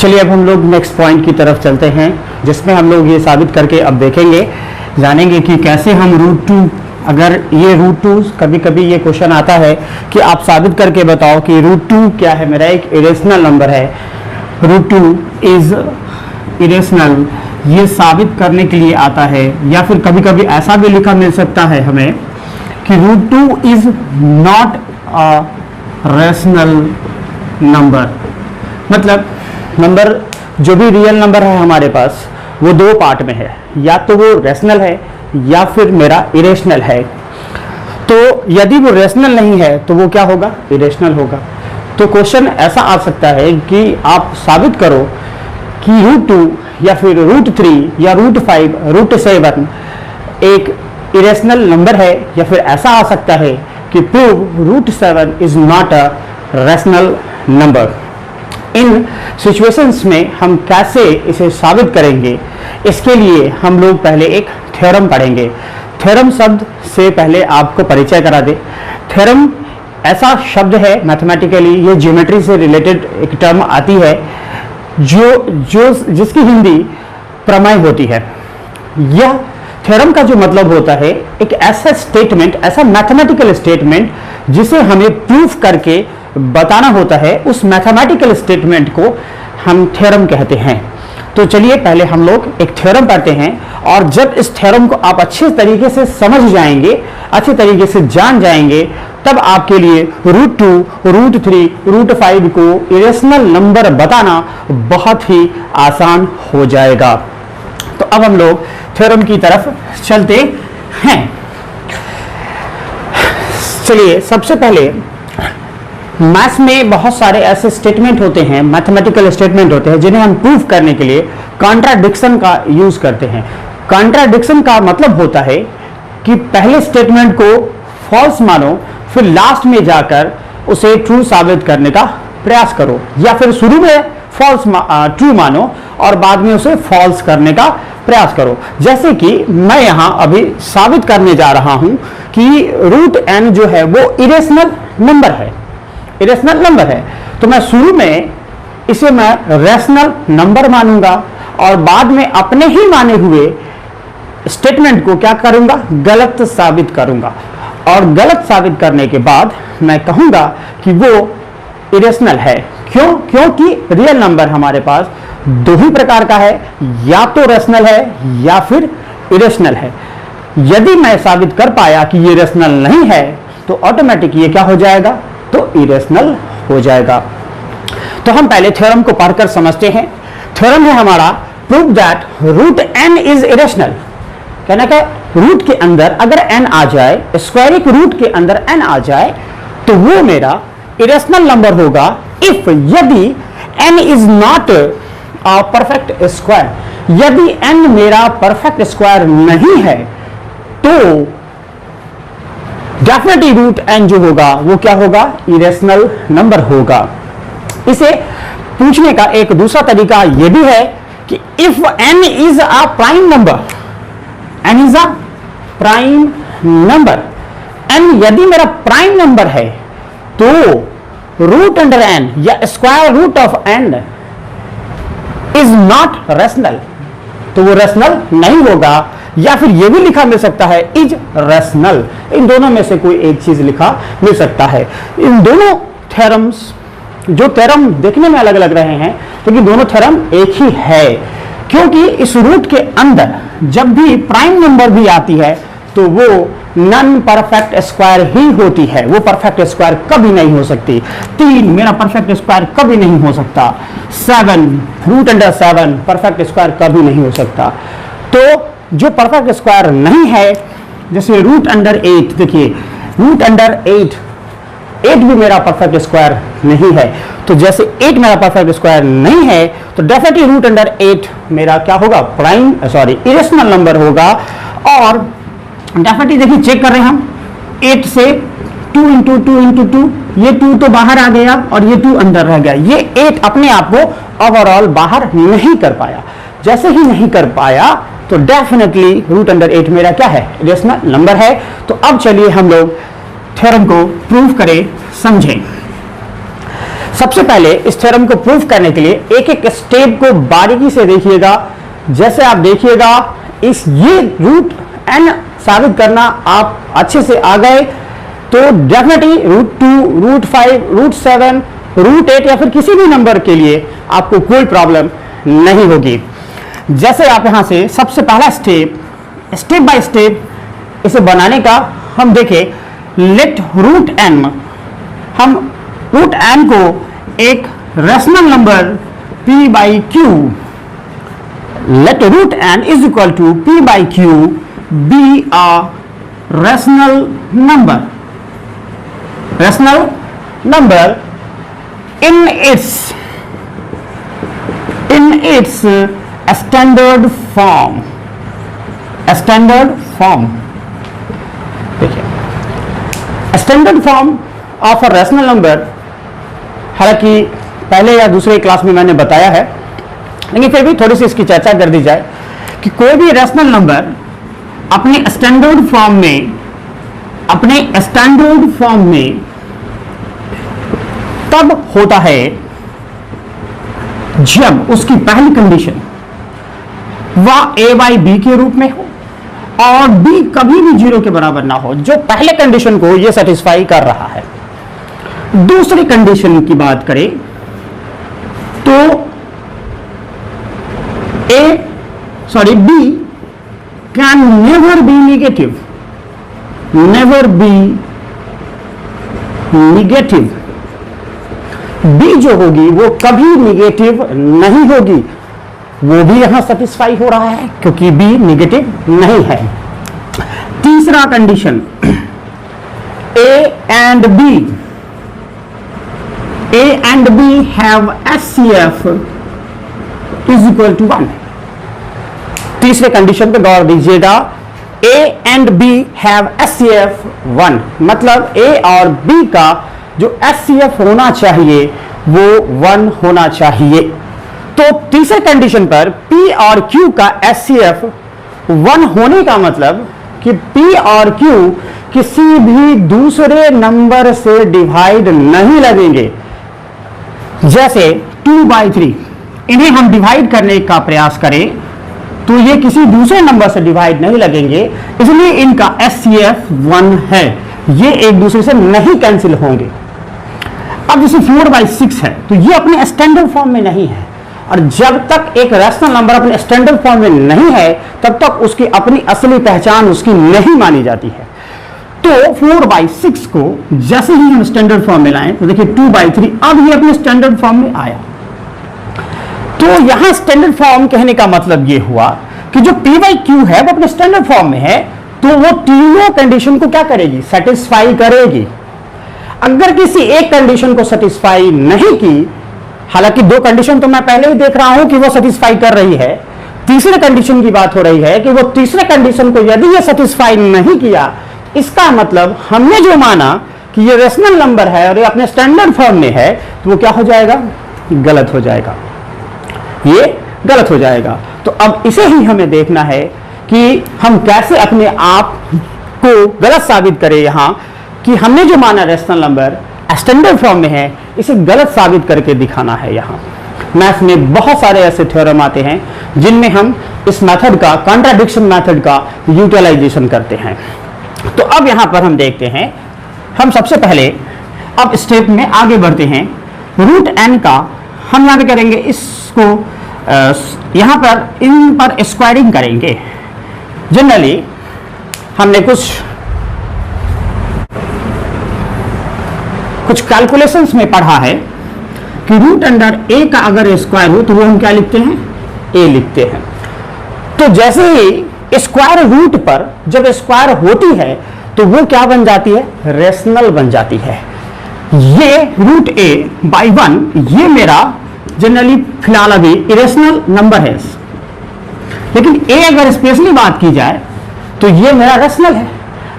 चलिए अब हम लोग नेक्स्ट पॉइंट की तरफ चलते हैं, जिसमें हम लोग ये साबित करके अब देखेंगे, जानेंगे कि कैसे हम रूट टू, अगर ये रूट टू, कभी कभी ये क्वेश्चन आता है कि आप साबित करके बताओ कि रूट टू क्या है, मेरा एक इरेशनल नंबर है, रूट टू इज इरेशनल, ये साबित करने के लिए आता है। या फिर कभी कभी ऐसा भी लिखा मिल सकता है हमें कि root two is not a rational number. मतलब नंबर जो भी रियल नंबर है हमारे पास वो दो पार्ट में है, या तो वो रेशनल है या फिर मेरा इरेशनल है। तो यदि वो रेशनल नहीं है तो वो क्या होगा, इरेशनल होगा। तो क्वेश्चन ऐसा आ सकता है कि आप साबित करो कि रूट टू या फिर रूट थ्री या रूट फाइव, रूट सेवन एक इरेशनल नंबर है, या फिर ऐसा आ सकता है कि prove root seven is not a rational number. इन सिचुएशंस में हम कैसे इसे साबित करेंगे, इसके लिए हम लोग पहले एक थ्योरम पढ़ेंगे। थ्योरम शब्द से पहले आपको परिचय करा दे। थ्योरम ऐसा शब्द है मैथमेटिकली, ये ज्योमेट्री से रिलेटेड एक टर्म आती है जिसकी हिंदी प्रमेय होती है। यह थ्योरम का जो मतलब होता है, एक ऐसा स्टेटमेंट, ऐसा मैथमेटिकल स्टेटमेंट जिसे हमें प्रूफ करके बताना होता है, उस मैथमेटिकल स्टेटमेंट को हम थ्योरम कहते हैं। तो चलिए पहले हम लोग एक थ्योरम पढ़ते हैं, और जब इस थ्योरम को आप अच्छे तरीके से समझ जाएंगे, अच्छे तरीके से जान जाएंगे, तब आपके लिए root two, root three, root five को इरेशनल नंबर बताना बहुत ही आसान हो जाएगा। तो अब हम लोग थ्योरम की तरफ चलते हैं। चलिए सबसे पहले, मैथ्स में बहुत सारे ऐसे स्टेटमेंट होते हैं, मैथमेटिकल स्टेटमेंट होते हैं, जिन्हें हम प्रूफ करने के लिए कॉन्ट्राडिक्शन का यूज करते हैं। कॉन्ट्राडिक्शन का मतलब होता है कि पहले स्टेटमेंट को फॉल्स मानो, फिर लास्ट में जाकर उसे ट्रू साबित करने का प्रयास करो, या फिर शुरू में फॉल्स ट्रू मानो और बाद में उसे फॉल्स करने का प्रयास करो। जैसे कि मैं यहां अभी साबित करने जा रहा हूं कि रूट एन जो है वो इरेशनल नंबर है, इरेशनल नंबर है। तो मैं शुरू में इसे मैं रेशनल नंबर मानूंगा और बाद में अपने ही माने हुए स्टेटमेंट को क्या करूंगा, गलत साबित करूंगा, और गलत साबित करने के बाद मैं कहूंगा कि वो इरेशनल है। क्यों? क्योंकि रियल नंबर हमारे पास दो ही प्रकार का है, या तो रेशनल है या फिर इरेशनल है। यदि मैं साबित कर पाया कि ये रेशनल नहीं है तो ऑटोमेटिक ये क्या हो जाएगा, तो इरेशनल हो जाएगा। तो हम पहले थ्योरम को पढ़कर समझते हैं। थ्योरम है हमारा, prove that root n is irrational. कहना क्या, रूट के अंदर अगर एन आ जाए, स्क्वायरिक रूट के अंदर एन आ जाए, तो वो मेरा इरेशनल नंबर होगा इफ, यदि n is not a perfect square. यदि एन मेरा परफेक्ट स्क्वायर नहीं है तो डेफिनेटली रूट एन जो होगा वो क्या होगा, इरेशनल नंबर होगा। इसे पूछने का एक दूसरा तरीका यह भी है कि if n is a prime number, n is a prime number, n यदि मेरा प्राइम नंबर है तो रूट अंडर एन या square root of n is not rational, तो वो रेशनल नहीं होगा। या फिर ये भी लिखा मिल सकता है इज रेशनल। इन दोनों में से कोई एक चीज लिखा मिल सकता है। इन दोनों थ्योरम्स, जो थ्योरम देखने में अलग अलग रहे हैं, लेकिन दोनों थ्योरम एक ही है, क्योंकि इस रूट के अंदर जब भी प्राइम नंबर भी आती है तो वो नॉन परफेक्ट स्क्वायर ही होती है, वो परफेक्ट स्क्वायर कभी नहीं हो सकती। 3 मेरा परफेक्ट स्क्वायर कभी नहीं हो सकता। 7 रूट अंडर 7 परफेक्ट स्क्वायर कभी नहीं हो सकता। तो जो परफेक्ट स्क्वायर नहीं है, जैसे रूट अंडर 8, देखिए रूट अंडर 8 भी मेरा परफेक्ट स्क्वायर नहीं है। तो जैसे 8 मेरा परफेक्ट स्क्वायर नहीं है तो डेफिनेटली रूट अंडर 8 मेरा क्या होगा, इरेशनल नंबर होगा। और डेफिनेटली देखिए चेक कर रहे हैं हम, 8 से 2 इंटू 2 इंटू 2, ये 2 तो बाहर आ गया और ये 2 अंदर रह गया। ये 8 अपने आप को ओवरऑल बाहर नहीं कर पाया। जैसे ही नहीं कर पाया तो डेफिनेटली रूट अंडर 8 मेरा क्या है, इरेशनल नंबर है। तो अब चलिए हम लोग थ्योरम को प्रूव करें, समझें। सबसे पहले इस थ्योरम को प्रूफ करने के लिए एक एक स्टेप को बारीकी से देखिएगा। जैसे आप देखिएगा इस ये रूट एन साबित करना आप अच्छे से आ गए तो डेफिनेटली √2, √5, √7, √8 या फिर किसी भी नंबर के लिए आपको कोई प्रॉब्लम नहीं होगी। जैसे आप यहां से सबसे पहला स्टेप बाय स्टेप इसे बनाने का हम देखें। लेट √n, हम √n को एक rational number p/q, let √n is equal to p/q be a rational number in its standard form। देखिए standard form of a rational number, हालांकि पहले या दूसरे क्लास में मैंने बताया है, लेकिन फिर भी थोड़ी सी इसकी चर्चा कर दी जाए कि कोई भी रैशनल नंबर अपने स्टैंडर्ड फॉर्म में तब होता है जब उसकी पहली कंडीशन वह a/b के रूप में हो और b कभी भी 0 के बराबर ना हो, जो पहले कंडीशन को यह सेटिस्फाई कर रहा है। दूसरी कंडीशन की बात करें तो b can never be negative, b जो होगी वो कभी निगेटिव नहीं होगी, वो भी यहां सेटिस्फाई हो रहा है क्योंकि b निगेटिव नहीं है। तीसरा condition a and b have SCF is equal to 1। तीसरे कंडीशन पे गौर दीजिएगा, a and b have SCF 1, मतलब a और b का जो SCF होना चाहिए वो 1 होना चाहिए। तो तीसरे कंडीशन पर p और q का SCF 1 होने का मतलब कि p और q किसी भी दूसरे नंबर से डिवाइड नहीं लगेंगे। जैसे 2/3 इन्हें हम डिवाइड करने का प्रयास करें तो ये किसी दूसरे नंबर से डिवाइड नहीं लगेंगे, इसलिए इनका SCF 1 है, ये एक दूसरे से नहीं कैंसिल होंगे। अब जैसे 4/6 है तो ये अपने स्टैंडर्ड फॉर्म में नहीं है, और जब तक एक रैशनल नंबर अपने स्टैंडर्ड फॉर्म में नहीं है तब तक उसकी अपनी असली पहचान उसकी नहीं मानी जाती है। तो 4/6 को जैसे ही हम स्टैंडर्ड फॉर्म में लाएं तो देखिए 2/3 अब ये अपने स्टैंडर्ड फॉर्म में आया। तो यहां स्टैंडर्ड फॉर्म कहने का मतलब ये हुआ कि जो p/q है वो अपने स्टैंडर्ड फॉर्म में है, तो वो तीनों कंडीशन को क्या करेगी, सेटिस्फाई करेगी। अगर किसी एक कंडीशन को सेटिस्फाई नहीं की, हालांकि दो कंडीशन तो मैं पहले ही देख रहा हूं कि वो सेटिस्फाई कर रही है, तीसरे कंडीशन की बात हो रही है कि वो तीसरे कंडीशन को यदि ये सेटिस्फाई नहीं किया, इसका मतलब हमने जो माना कि ये रेशनल नंबर है और ये अपने स्टैंडर्ड फॉर्म में है, तो वो क्या हो जाएगा, गलत हो जाएगा, ये गलत हो जाएगा। तो अब इसे ही हमें देखना है कि हम कैसे अपने आप को गलत साबित करें। यहां कि हमने जो माना रेशनल नंबर स्टैंडर्ड फॉर्म में है, इसे गलत साबित करके दिखाना है। यहां मैथ में बहुत सारे ऐसे थ्योरम आते हैं जिनमें हम इस मेथड का, कॉन्ट्राडिक्शन मेथड का यूटिलाइजेशन करते हैं। तो अब यहां पर हम देखते हैं, हम सबसे पहले अब स्टेप में आगे बढ़ते हैं। √n का हम यहां पे करेंगे, इसको यहां पर इन पर स्क्वायरिंग करेंगे। जनरली हमने कुछ कैलकुलेशंस में पढ़ा है कि √a का अगर स्क्वायर हो तो वो हम क्या लिखते हैं, a लिखते हैं। तो जैसे ही स्क्वायर रूट पर जब स्क्वायर होती है तो वो क्या बन जाती है, रेशनल बन जाती है। ये √a/1 ये मेरा जनरली फिलहाल अभी इरेशनल नंबर है, लेकिन a अगर स्पेशली बात की जाए तो ये मेरा रेशनल है।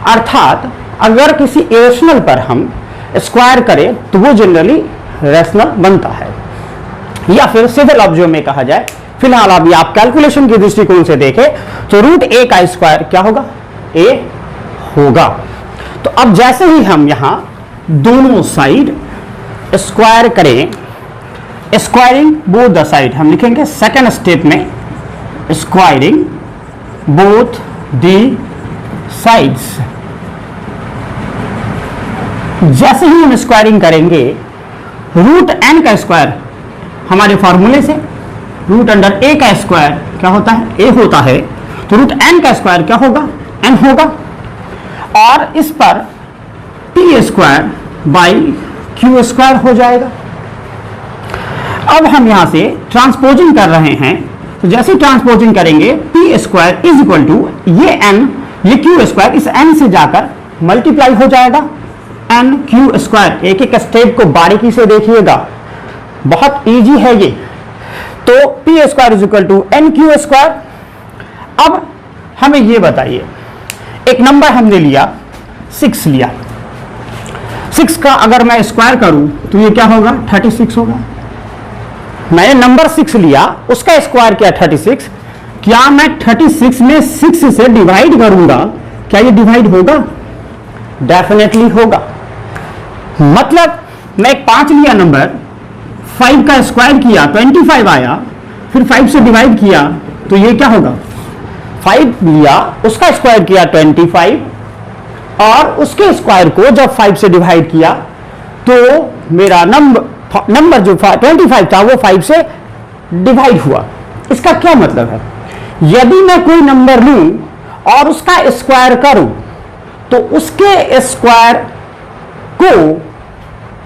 अर्थात अगर किसी इरेशनल पर हम स्क्वायर करें तो वो जनरली रेशनल बनता है, या फिर सीधे लफ्जों में कहा जाए, फिलहाल अभी आप कैलकुलेशन की दृष्टिकोण से देखें तो √a का स्क्वायर क्या होगा, a होगा। तो अब जैसे ही हम यहां दोनों साइड स्क्वायर करें, स्क्वायरिंग बोथ द साइड, हम लिखेंगे सेकेंड स्टेप में स्क्वायरिंग बोथ द साइड्स। जैसे ही हम स्क्वायरिंग करेंगे, रूट एन का स्क्वायर हमारे फॉर्मूले से रूट अंडर ए का स्क्वायर क्या होता है, ए होता है, तो रूट एन का स्क्वायर क्या होगा, एन होगा, और इस पर P square by Q square हो जाएगा। अब हम यहां से ट्रांसपोजिंग कर रहे हैं, तो जैसे ट्रांसपोजिंग करेंगे p square is equal to ये एन, ये क्यू स्क्वायर इस एन से जाकर मल्टीप्लाई हो जाएगा एन क्यू स्क्वायर। एक एक स्टेप को बारीकी से देखिएगा, बहुत इजी है ये। तो p square is equal to n q square. अब हमें ये बताइए, एक नंबर हमने लिया 6 लिया, 6 का अगर मैं स्क्वायर करूं तो ये क्या होगा, 36 होगा। मैंने नंबर 6 लिया, उसका स्क्वायर किया 36, क्या मैं 36 में 6 से डिवाइड करूंगा, क्या ये डिवाइड होगा, डेफिनेटली होगा। मतलब मैं एक 5 लिया नंबर, 5 का स्क्वायर किया 25 आया, फिर 5 से डिवाइड किया तो ये क्या होगा, 5 लिया उसका स्क्वायर किया 25 और उसके स्क्वायर को जब 5 से डिवाइड किया तो मेरा नंबर जो 25 था वो 5 से डिवाइड हुआ। इसका क्या मतलब है, यदि मैं कोई नंबर लूं और उसका स्क्वायर करूं तो उसके स्क्वायर को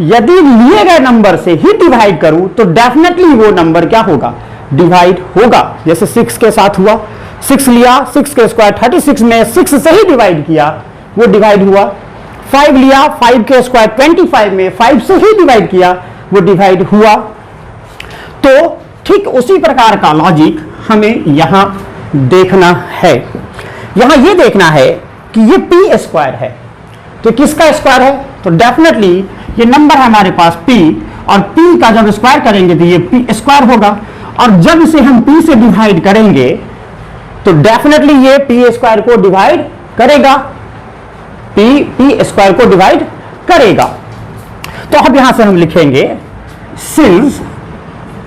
यदि लिए गए नंबर से ही डिवाइड करूं तो डेफिनेटली वो नंबर क्या होगा, डिवाइड होगा। जैसे 6 के साथ हुआ, 6 लिया, 6 के स्क्वायर 36 में 6 से ही डिवाइड किया, वो डिवाइड हुआ। 5 लिया, 5 के स्क्वायर 25 में 5 से ही डिवाइड किया, वो डिवाइड हुआ। तो ठीक उसी प्रकार का लॉजिक हमें यहां देखना है। यहां ये देखना है कि ये पी स्क्वायर है, तो किसका स्क्वायर है, तो डेफिनेटली ये नंबर है हमारे पास p, और p का जब स्क्वायर करेंगे तो ये p स्क्वायर होगा, और जब इसे हम p से डिवाइड करेंगे तो डेफिनेटली ये p स्क्वायर को डिवाइड करेगा, p स्क्वायर को डिवाइड करेगा। तो अब यहां से हम लिखेंगे since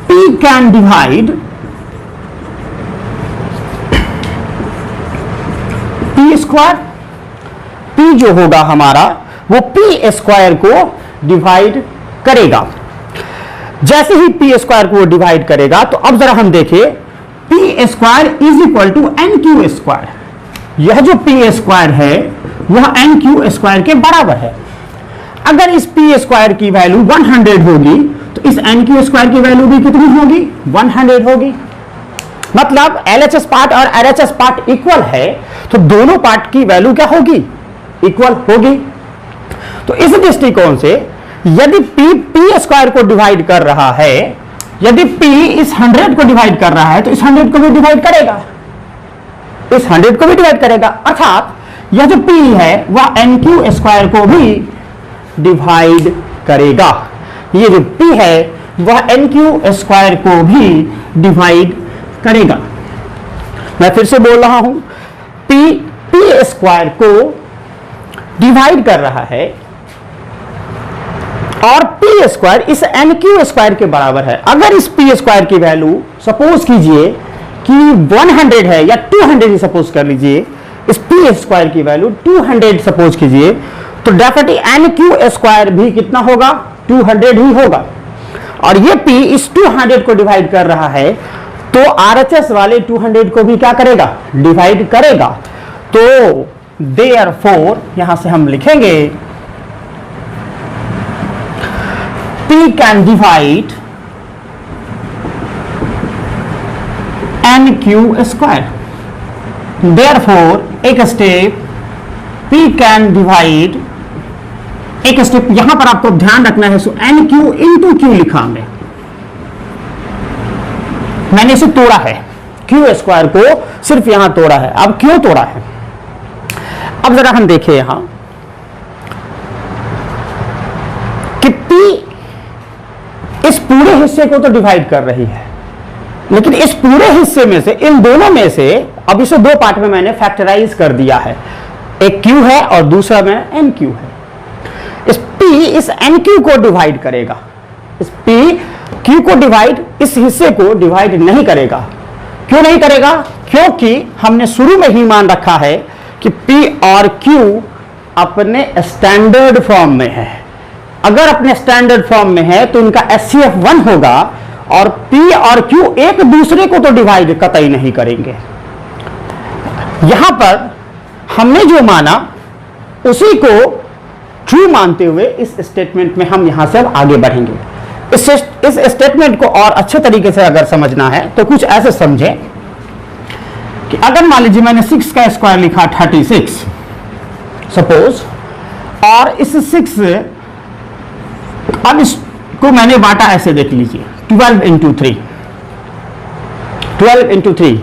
p can divide p square, p जो होगा हमारा वो p स्क्वायर को डिवाइड करेगा। जैसे ही p स्क्वायर को डिवाइड करेगा तो अब जरा हम देखें, p square is equal to n q square. यह जो p स्क्वायर है वह एन क्यू स्क्वायर के बराबर है। अगर इस p स्क्वायर की वैल्यू 100 होगी तो इस एन क्यू स्क्वायर की वैल्यू भी कितनी होगी, 100 होगी। मतलब LHS पार्ट और RHS पार्ट इक्वल है, तो दोनों पार्ट की वैल्यू क्या होगी, इक्वल होगी। तो इस दृष्टिकोण से यदि p स्क्वायर को डिवाइड कर रहा है, यदि p इस 100 को डिवाइड कर रहा है तो इस 100 को भी डिवाइड करेगा, इस 100 को भी डिवाइड करेगा, अर्थात यह जो p है वह एन क्यू स्क्वायर को भी डिवाइड करेगा। ये जो p है वह एन क्यू स्क्वायर को भी डिवाइड करेगा। मैं फिर से बोल रहा हूं, p स्क्वायर को डिवाइड कर रहा है और p स्क्वायर इस एन क्यू स्क्वायर के बराबर है। अगर इस p स्क्वायर की वैल्यू सपोज कीजिए कि 100 है या 200 ही सपोज कर लीजिए, इस p स्क्वायर की वैल्यू 200 सपोज कीजिए, तो डेफिनेटली एन क्यू स्क्वायर भी कितना होगा, 200 ही होगा। और ये p इस 200 को डिवाइड कर रहा है तो RHS वाले 200 को भी क्या करेगा, डिवाइड करेगा। तो देयरफॉर यहां से हम लिखेंगे p can divide n q square. Therefore एक स्टेप p कैन डिवाइड, एक स्टेप यहां पर आपको ध्यान रखना है, so n q into q लिखा मैंने इसे तोड़ा है, क्यू स्क्वायर को सिर्फ यहां तोड़ा है। अब क्यों तोड़ा है, अब जरा हम देखें यहां कि p इस पूरे हिस्से को तो डिवाइड कर रही है, लेकिन इस पूरे हिस्से में से, इन दोनों में से, अब इसे दो पार्ट में मैंने फैक्टराइज कर दिया है, एक q है और दूसरा में nq है। इस p इस nq को डिवाइड करेगा, इस पी क्यू को डिवाइड, इस हिस्से को डिवाइड नहीं करेगा। क्यों नहीं करेगा? क्योंकि हमने शुरू में ही मान रखा है कि पी और क्यू अपने स्टैंडर्ड फॉर्म में है। अगर अपने स्टैंडर्ड फॉर्म में है तो इनका एचसीएफ 1 होगा और पी और क्यू एक दूसरे को तो डिवाइड कतई नहीं करेंगे। यहां पर हमने जो माना उसी को ट्रू मानते हुए इस स्टेटमेंट में हम यहां से अब आगे बढ़ेंगे। इस स्टेटमेंट को और अच्छे तरीके से अगर समझना है तो कुछ ऐसे समझें कि अगर मान लीजिए मैंने 6 का स्क्वायर लिखा 36 सपोज, और इस 6 अब इसको मैंने बांटा ऐसे, देख लीजिए 12 इंटू 3, 12 इंटू 3।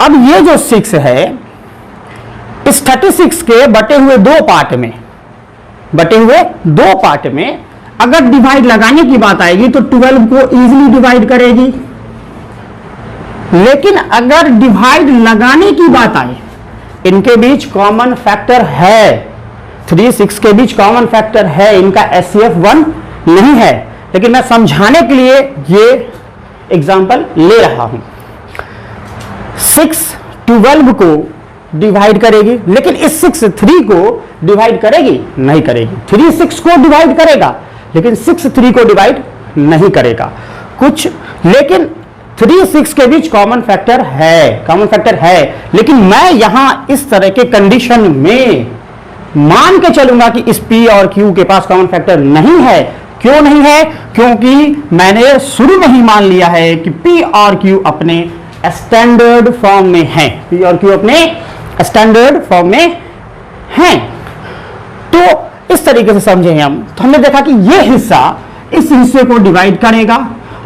अब ये जो 6 है इस 36 के बटे हुए दो पार्ट में अगर डिवाइड लगाने की बात आएगी तो 12 को इजीली डिवाइड करेगी। लेकिन अगर डिवाइड लगाने की बात आए, इनके बीच कॉमन फैक्टर है, 3 6 के बीच कॉमन फैक्टर है, इनका एचसीएफ 1 नहीं है। लेकिन मैं समझाने के लिए ये एग्जांपल ले रहा हूं। 6 12 को डिवाइड करेगी, लेकिन इस 6 3 को डिवाइड करेगी? नहीं करेगी। 3 6 को डिवाइड करेगा, लेकिन 6 3 को डिवाइड नहीं करेगा। कुछ लेकिन 3 6 के बीच कॉमन फैक्टर है, लेकिन मैं यहां इस तरह के कंडीशन में मान के चलूंगा कि इस P और Q के पास कॉमन फैक्टर नहीं है। क्यों नहीं है? क्योंकि मैंने शुरू में ही मान लिया है कि P और Q अपने स्टैंडर्ड फॉर्म में हैं। P और Q अपने स्टैंडर्ड फॉर्म में हैं। तो इस तरीके से समझें हम, तो हमने देखा कि यह हिस्सा इस हिस्से को डिवाइड करेगा,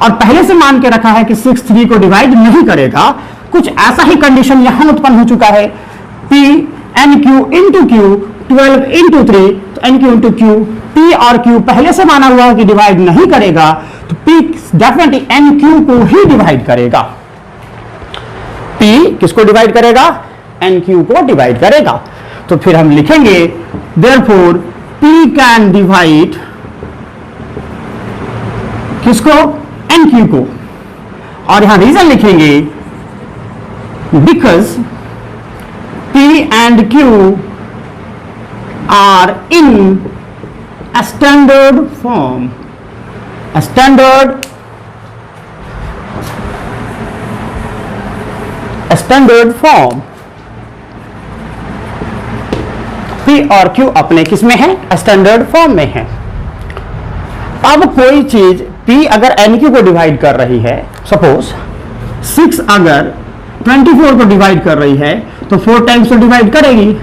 और पहले से मान के रखा है कि 6 3 को डिवाइड नहीं करेगा। कुछ ऐसा ही कंडीशन यहां उत्पन्न हो चुका है, P n q into q 12 into 3, तो n q into q, P और Q पहले से माना हुआ है कि डिवाइड नहीं करेगा, तो P डेफिनेटली एन क्यू को ही डिवाइड करेगा। P किसको डिवाइड करेगा? एन क्यू को डिवाइड करेगा। तो फिर हम लिखेंगे देयरफॉर P कैन डिवाइड किसको? एन क्यू को। और यहां रीजन लिखेंगे because P and Q are in standard form, standard form. P और Q अपने किस में है? स्टैंडर्ड फॉर्म में है। अब कोई चीज P अगर NQ को डिवाइड कर रही है, सपोज 6 अगर 24 को डिवाइड कर रही है तो 4 टाइम्स तो डिवाइड करेगी।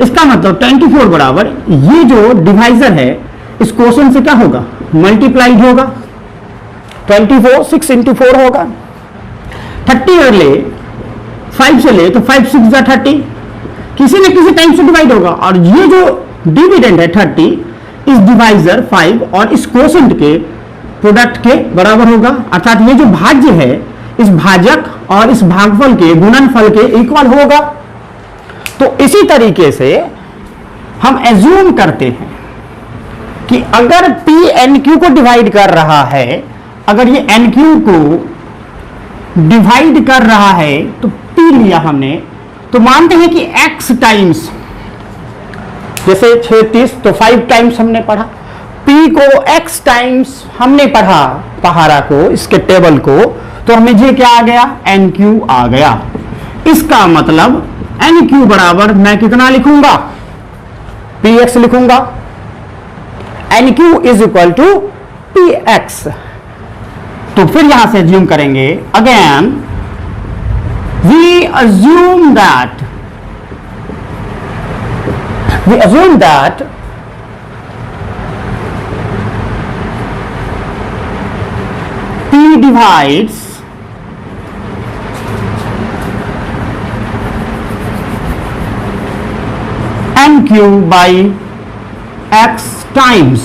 इसका मतलब 24 बराबर ये जो डिवाइजर है इस क्वेश्चन से क्या होगा? मल्टीप्लाइड होगा। 24 6 इंटू 4 होगा। 30 अगर ले 5 से ले तो 5 6 जा 30, किसी न किसी टाइम से डिवाइड होगा। और ये जो डिविडेंड है 30 इस डिवाइजर 5 और इस क्वोशेंट के प्रोडक्ट के बराबर होगा, अर्थात ये जो भाज्य है इस भाजक और इस भागफल के गुणनफल के इक्वल होगा। तो इसी तरीके से हम एज्यूम करते हैं कि अगर P NQ को डिवाइड कर रहा है, अगर ये NQ को डिवाइड कर रहा है तो P लिया हमने, तो मानते हैं कि X टाइम्स, जैसे 36 तो 5 टाइम्स हमने पढ़ा, P को X टाइम्स हमने पढ़ा पहाड़ा को, इसके टेबल को, तो हमें ये क्या आ गया? NQ आ गया। इसका मतलब NQ बराबर मैं कितना लिखूंगा? PX लिखूंगा। NQ is equal to PX। तो फिर यहां से एज्यूम करेंगे, again we assume that P divides NQ by X times।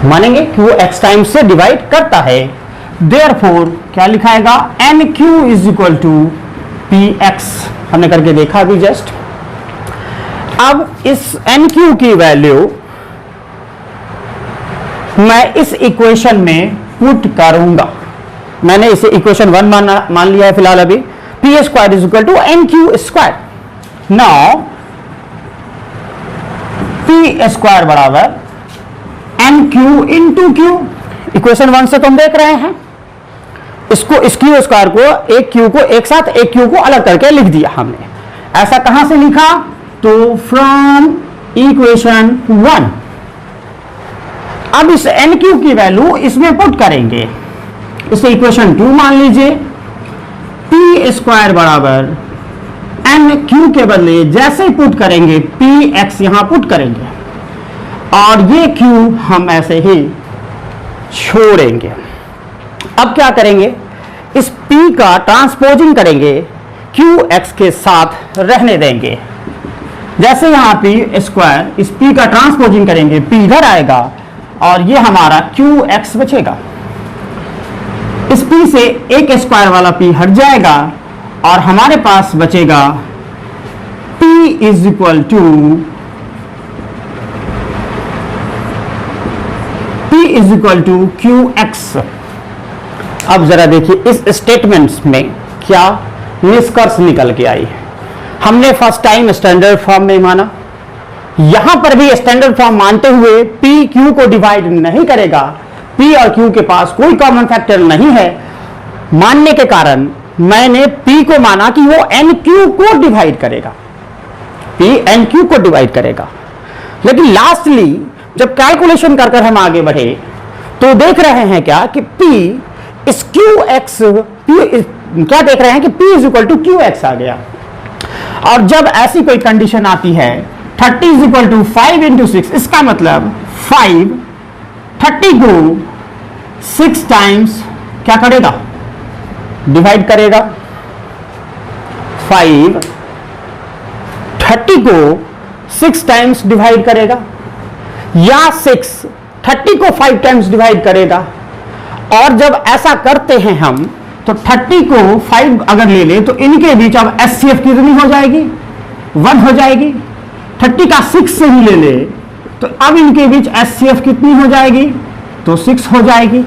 मानेंगे कि वो X टाइम्स से डिवाइड करता है। Therefore क्या लिखाएगा? NQ is equal to PX। हमने करके देखा अभी जस्ट। अब इस NQ की वैल्यू मैं इस इक्वेशन में पुट करूंगा। मैंने इसे इक्वेशन 1 मान लिया है फिलहाल अभी। P square is equal to n q square. Now p square बराबर n q into q. Equation 1 से तुम देख रहे हैं, इसको इस क्यू स्क्वायर को एक क्यू को एक साथ एक क्यू को अलग करके लिख दिया हमने। ऐसा कहां से लिखा? तो फ्रॉम इक्वेशन 1। अब इस एन क्यू की वैल्यू इसमें पुट करेंगे, इसे इक्वेशन 2 मान लीजिए। पी स्क्वायर बराबर एन क्यू के बदले जैसे ही पुट करेंगे पी एक्स यहां पुट करेंगे और ये क्यू हम ऐसे ही छोड़ेंगे। अब क्या करेंगे? इस P का ट्रांसपोजिंग करेंगे, क्यू एक्स के साथ रहने देंगे। जैसे यहां P स्क्वायर इस P का ट्रांसपोजिंग करेंगे, P इधर आएगा और ये हमारा क्यू एक्स बचेगा। इस P से एक स्क्वायर वाला P हट जाएगा और हमारे पास बचेगा P is equal to q x. अब जरा देखिए इस स्टेटमेंट्स में क्या निष्कर्ष निकल के आई है। हमने फर्स्ट टाइम स्टैंडर्ड फॉर्म में माना, यहां पर भी स्टैंडर्ड फॉर्म मानते हुए P Q को डिवाइड नहीं करेगा। P और Q के पास कोई कॉमन फैक्टर नहीं है। मानने के कारण मैंने P को माना कि वो NQ को डिवाइड करेगा, P NQ को डिवाइड करेगा। लेकिन लास्टली जब कैलकुलेशन कर हम आगे बढ़े तो देख रहे हैं क्या कि P इस QX क्या देख रहे हैं कि P is equal to QX आ गया। और जब ऐसी कोई कंडीशन आती है 30 इज इक्वल टू 5 इंटू 6, इसका मतलब 5 30 को 6 टाइम्स क्या करेगा? डिवाइड करेगा। 5 30 को 6 टाइम्स डिवाइड करेगा या 6 30 को 5 टाइम्स डिवाइड करेगा। और जब ऐसा करते हैं हम तो 30 को 5 अगर ले ले तो इनके बीच अब एचसीएफ कितनी हो जाएगी? 1 हो जाएगी। 30 का 6 से ही ले ले तो अब इनके बीच एचसीएफ कितनी हो जाएगी? तो 6 हो जाएगी।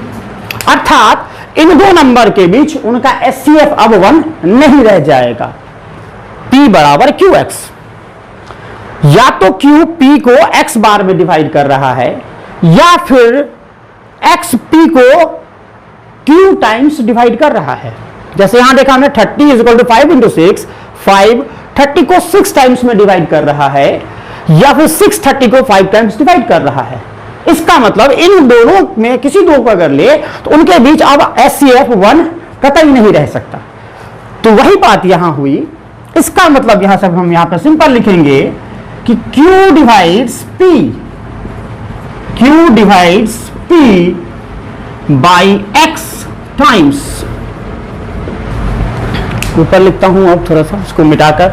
अर्थात इन दो नंबर के बीच उनका एचसीएफ अब 1 नहीं रह जाएगा। P बराबर QX। या तो Q P को X बार में डिवाइड कर रहा है या फिर X P को Q टाइम्स डिवाइड कर रहा है। जैसे यहां देखा हमने 30 इज इक्वल टू 5 इंटू 6, 5 30 को 6 टाइम्स में डिवाइड कर रहा है या फिर 6 30 को 5 टाइम्स डिवाइड कर रहा है। इसका मतलब इन दोनों में किसी दो को अगर ले तो उनके बीच अब एचसीएफ 1 कतई नहीं रह सकता। तो वही बात यहां हुई। इसका मतलब यहां से हम यहां पर सिंपल लिखेंगे कि Q divides P by X times. ऊपर लिखता हूं अब थोड़ा सा इसको मिटाकर,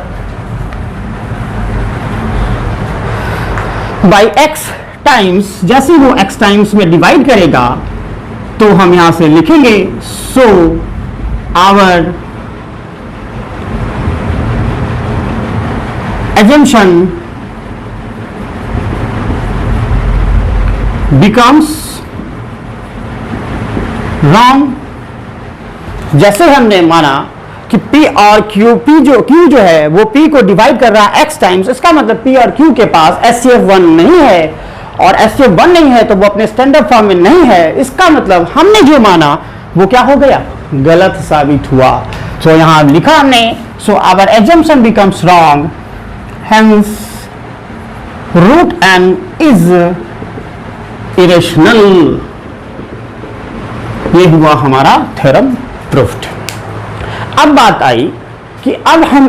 बाई X टाइम्स। जैसे वो X टाइम्स में डिवाइड करेगा तो हम यहां से लिखेंगे so our assumption becomes wrong। जैसे हमने माना कि P और Q जो है वो P को डिवाइड कर रहा है X टाइम्स, इसका मतलब P और Q के पास HCF 1 नहीं है और HCF 1 नहीं है तो वो अपने स्टैंडर्ड फॉर्म में नहीं है। इसका मतलब हमने जो माना वो क्या हो गया? गलत साबित हुआ। तो यहां लिखा हमने so our assumption becomes wrong, hence root n is irrational। ये हुआ हमारा थ्योरम प्रूफ्ड। अब बात आई कि अब हम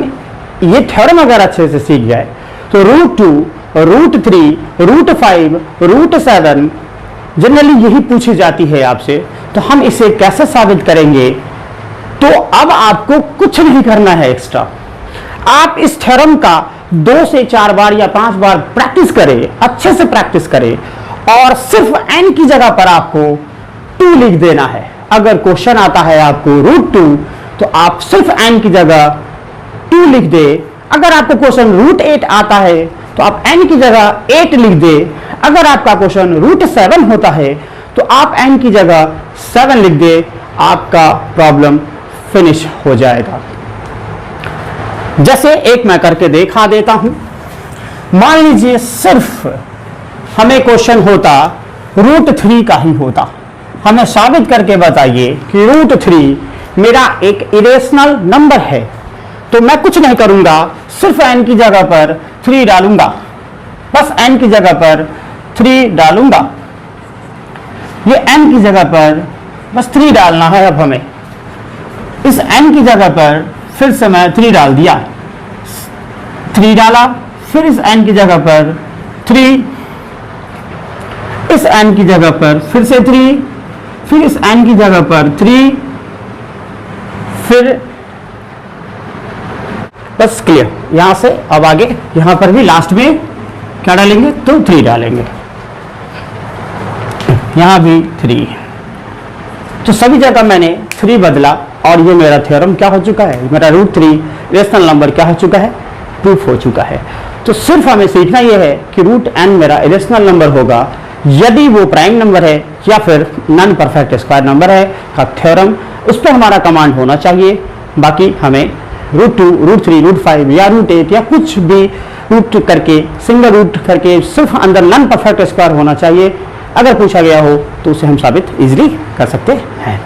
ये थ्योरम अगर अच्छे से सीख जाए तो √2, √3, √5, √7 जनरली यही पूछी जाती है आपसे, तो हम इसे कैसे साबित करेंगे? तो अब आपको कुछ नहीं करना है एक्स्ट्रा। आप इस थ्योरम का 2 से 4 बार या 5 बार प्रैक्टिस करें, अच्छे से प्रैक्टिस करें और सिर्फ n की जगह पर आपको 2 लिख देना है। अगर क्वेश्चन आता है आपको √2 तो आप सिर्फ n की जगह 2 लिख दे। अगर आपको क्वेश्चन √8 आता है तो आप n की जगह 8 लिख दे। अगर आपका क्वेश्चन √7 होता है तो आप n की जगह 7 लिख दे, आपका प्रॉब्लम फिनिश हो जाएगा। जैसे एक मैं करके दिखा देता हूं। मान लीजिए सिर्फ हमें क्वेश्चन होता √3 का ही होता, हमें साबित करके बताइए कि √3 मेरा एक इरेशनल नंबर है, तो मैं कुछ नहीं करूंगा, सिर्फ n की जगह पर 3 डालूंगा, बस n की जगह पर 3 डालूंगा। ये n की जगह पर बस 3 डालना है। अब हमें इस n की जगह पर फिर से मैं 3 डाल दिया, 3 डाला, फिर इस n की जगह पर 3, इस n की जगह पर फिर से 3, फिर इस n की जगह पर 3, फिर बस क्लियर। यहां से अब आगे यहां पर भी लास्ट में क्या डालेंगे, तो 3 डालेंगे, यहां भी 3। तो सभी जगह मैंने 3 बदला और ये मेरा थ्योरम क्या हो चुका है, मेरा √3 रेशनल नंबर क्या हो चुका है, प्रूफ हो चुका है। तो सिर्फ हमें सीखना यह है कि √n मेरा इरेशनल नंबर होगा यदि वो प्राइम नंबर है या फिर नॉन परफेक्ट स्क्वायर नंबर है का थ्योरम, उस पर हमारा कमांड होना चाहिए। बाकी हमें √2, √3, √5 या √8 या कुछ भी रूट करके, सिंगल रूट करके, सिर्फ अंदर नॉन परफेक्ट स्क्वायर होना चाहिए। अगर पूछा गया हो तो उसे हम साबित इजीली कर सकते हैं।